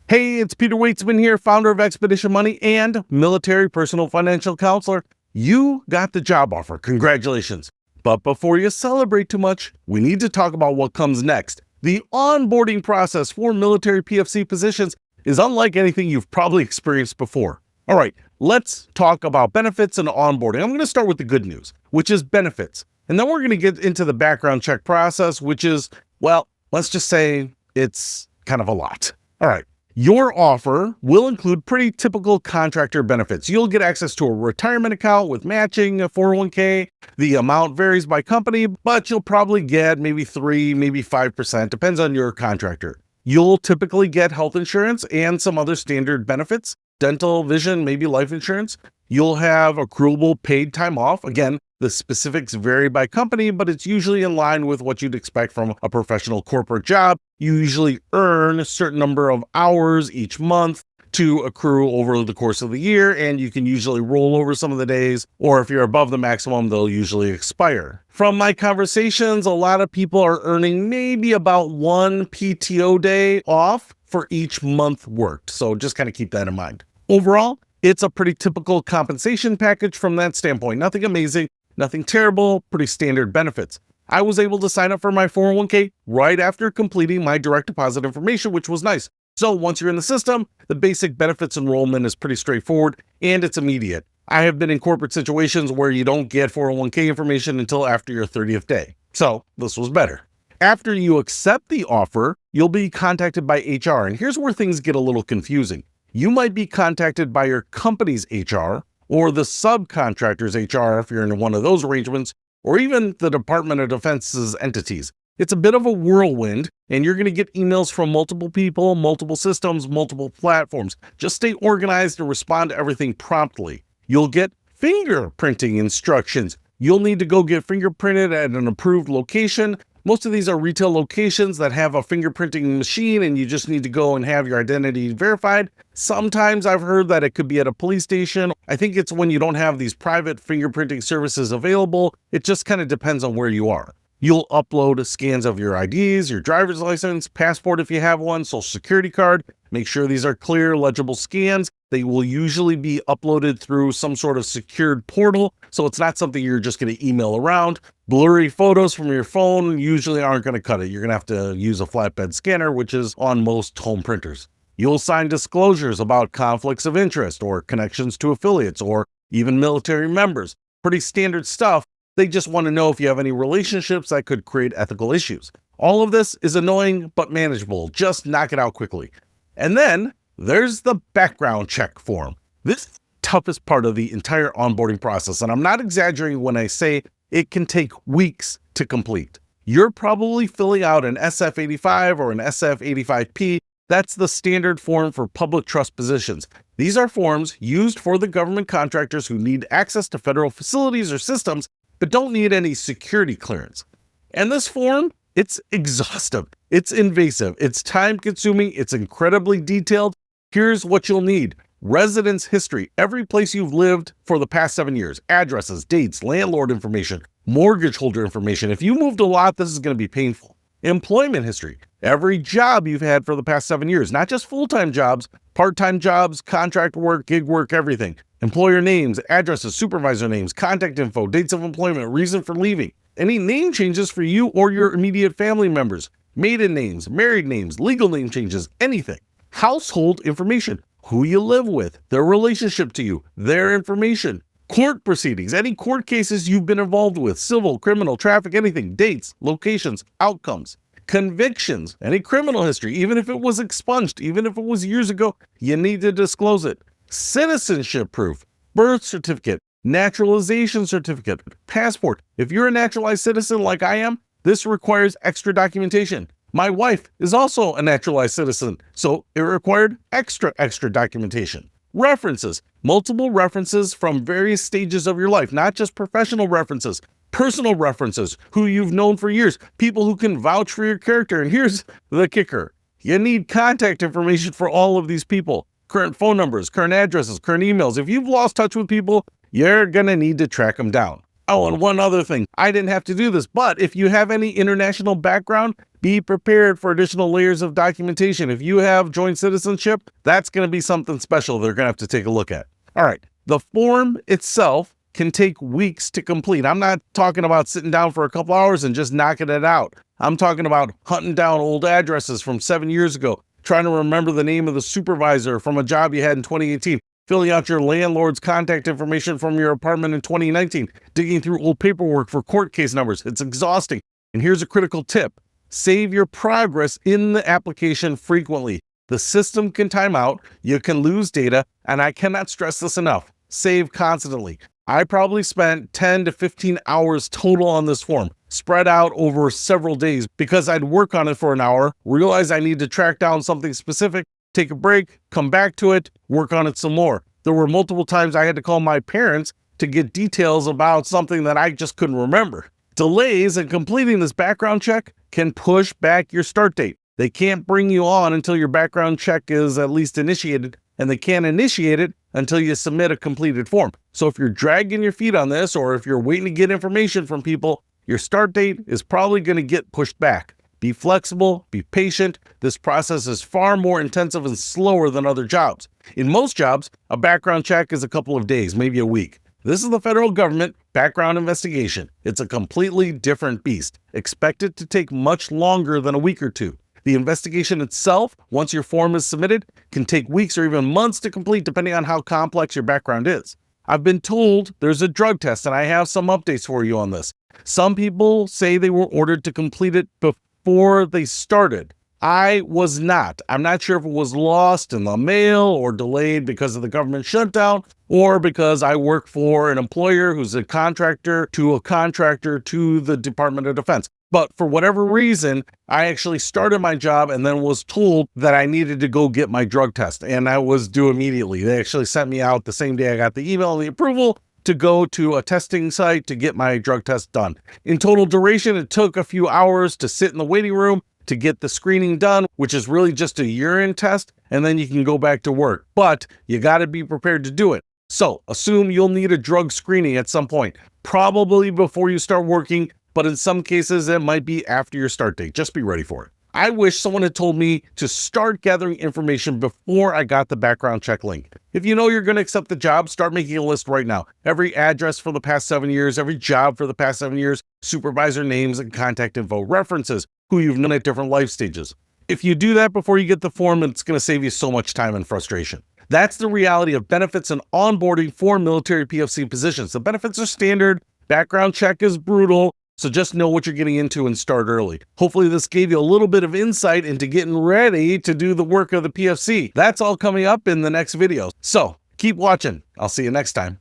Hey, it's Peter Waitzman here, founder of Expedition Money and military personal financial counselor. You got the job offer. Congratulations. But before you celebrate too much, we need to talk about what comes next. The onboarding process for military PFC positions is unlike anything you've probably experienced before. All right, let's talk about benefits and onboarding. I'm going to start with the good news, which is benefits. And then we're going to get into the background check process, which is, well, let's just say it's kind of a lot. All right. Your offer will include pretty typical contractor benefits. You'll get access to a retirement account with matching, a 401k. The amount varies by company, but you'll probably get maybe 3, maybe 5%, depends on your contractor. You'll typically get health insurance and some other standard benefits, dental, vision, maybe life insurance. You'll have accruable paid time off. Again, the specifics vary by company, but it's usually in line with what you'd expect from a professional corporate job. You usually earn a certain number of hours each month to accrue over the course of the year, and you can usually roll over some of the days, or if you're above the maximum, they'll usually expire. From my conversations, a lot of people are earning maybe about 1 PTO day off for each month worked, so just kind of keep that in mind. Overall, it's a pretty typical compensation package from that standpoint. Nothing amazing, nothing terrible, pretty standard benefits. I was able to sign up for my 401k right after completing my direct deposit information, which was nice. So once you're in the system, the basic benefits enrollment is pretty straightforward and it's immediate. I have been in corporate situations where you don't get 401k information until after your 30th day. So this was better. After you accept the offer, you'll be contacted by HR. And here's where things get a little confusing. You might be contacted by your company's HR or the subcontractor's HR if you're in one of those arrangements, or even the Department of Defense's entities. It's a bit of a whirlwind, and you're going to get emails from multiple people, multiple systems, multiple platforms. Just stay organized and respond to everything promptly. You'll get fingerprinting instructions. You'll need to go get fingerprinted at an approved location. Most of these are retail locations that have a fingerprinting machine, and you just need to go and have your identity verified. Sometimes I've heard that it could be at a police station. I think it's when you don't have these private fingerprinting services available. It just kind of depends on where you are. You'll upload scans of your IDs, your driver's license, passport if you have one, social security card. Make sure these are clear, legible scans. They will usually be uploaded through some sort of secured portal, so it's not something you're just going to email around. Blurry photos from your phone usually aren't going to cut it. You're going to have to use a flatbed scanner, which is on most home printers. You'll sign disclosures about conflicts of interest or connections to affiliates or even military members. Pretty standard stuff. They just want to know if you have any relationships that could create ethical issues. All of this is annoying but manageable. Just knock it out quickly. And then there's the background check form. This is the toughest part of the entire onboarding process, and I'm not exaggerating when I say it can take weeks to complete. You're probably filling out an SF-85 or an SF-85P. That's the standard form for public trust positions. These are forms used for the government contractors who need access to federal facilities or systems, but don't need any security clearance. And this form, it's exhaustive, it's invasive, it's time-consuming, it's incredibly detailed. Here's what you'll need. Residence history, every place you've lived for the past 7 years, addresses, dates, landlord information, mortgage holder information. If you moved a lot, this is going to be painful. Employment history, every job you've had for the past 7 years, not just full-time jobs, part-time jobs, contract work, gig work, everything. Employer names, addresses, supervisor names, contact info, dates of employment, reason for leaving. Any name changes for you or your immediate family members, maiden names, married names, legal name changes, anything. Household information, who you live with, their relationship to you, their information. Court proceedings, any court cases you've been involved with, civil, criminal, traffic, anything, dates, locations, outcomes. Convictions, any criminal history, even if it was expunged, even if it was years ago, you need to disclose it. Citizenship proof, birth certificate, naturalization certificate, passport. If you're a naturalized citizen like I am, this requires extra documentation. My wife is also a naturalized citizen, so it required extra documentation. References, multiple references from various stages of your life, not just professional references, personal references, who you've known for years, people who can vouch for your character. And here's the kicker. You need contact information for all of these people. Current phone numbers, current addresses, current emails. If you've lost touch with people, you're going to need to track them down. Oh, and one other thing, I didn't have to do this, but if you have any international background, be prepared for additional layers of documentation. If you have joint citizenship, that's going to be something special they're going to have to take a look at. All right, the form itself can take weeks to complete. I'm not talking about sitting down for a couple hours and just knocking it out. I'm talking about hunting down old addresses from 7 years ago, trying to remember the name of the supervisor from a job you had in 2018, filling out your landlord's contact information from your apartment in 2019, digging through old paperwork for court case numbers. It's exhausting. And here's a critical tip. Save your progress in the application frequently. The system can time out, you can lose data, and I cannot stress this enough. Save constantly. I probably spent 10 to 15 hours total on this form, spread out over several days, because I'd work on it for an hour, realize I need to track down something specific, take a break, come back to it, work on it some more. There were multiple times I had to call my parents to get details about something that I just couldn't remember. Delays in completing this background check can push back your start date. They can't bring you on until your background check is at least initiated, and they can't initiate it until you submit a completed form. So if you're dragging your feet on this, or if you're waiting to get information from people, your start date is probably going to get pushed back. Be flexible, be patient. This process is far more intensive and slower than other jobs. In most jobs, a background check is a couple of days, maybe a week. This is the federal government background investigation. It's a completely different beast. Expect it to take much longer than a week or two. The investigation itself, once your form is submitted, can take weeks or even months to complete depending on how complex your background is. I've been told there's a drug test, and I have some updates for you on this. Some people say they were ordered to complete it before they started. I was not. I'm not sure if it was lost in the mail or delayed because of the government shutdown, or because I work for an employer who's a contractor to the Department of Defense. But for whatever reason, I actually started my job and then was told that I needed to go get my drug test, and I was due immediately. They actually sent me out the same day I got the email and the approval to go to a testing site to get my drug test done. In total duration, it took a few hours to sit in the waiting room to get the screening done, which is really just a urine test, and then you can go back to work. But you got to be prepared to do it. So assume you'll need a drug screening at some point, probably before you start working, but in some cases it might be after your start date. Just be ready for it. I wish someone had told me to start gathering information before I got the background check link. If you know you're going to accept the job, start making a list right now. Every address for the past 7 years, every job for the past 7 years, supervisor names and contact info, references, who you've known at different life stages. If you do that before you get the form, it's going to save you so much time and frustration. That's the reality of benefits and onboarding for military PFC positions. The benefits are standard, background check is brutal, so just know what you're getting into and start early. Hopefully this gave you a little bit of insight into getting ready to do the work of the PFC. That's all coming up in the next video. So keep watching. I'll see you next time.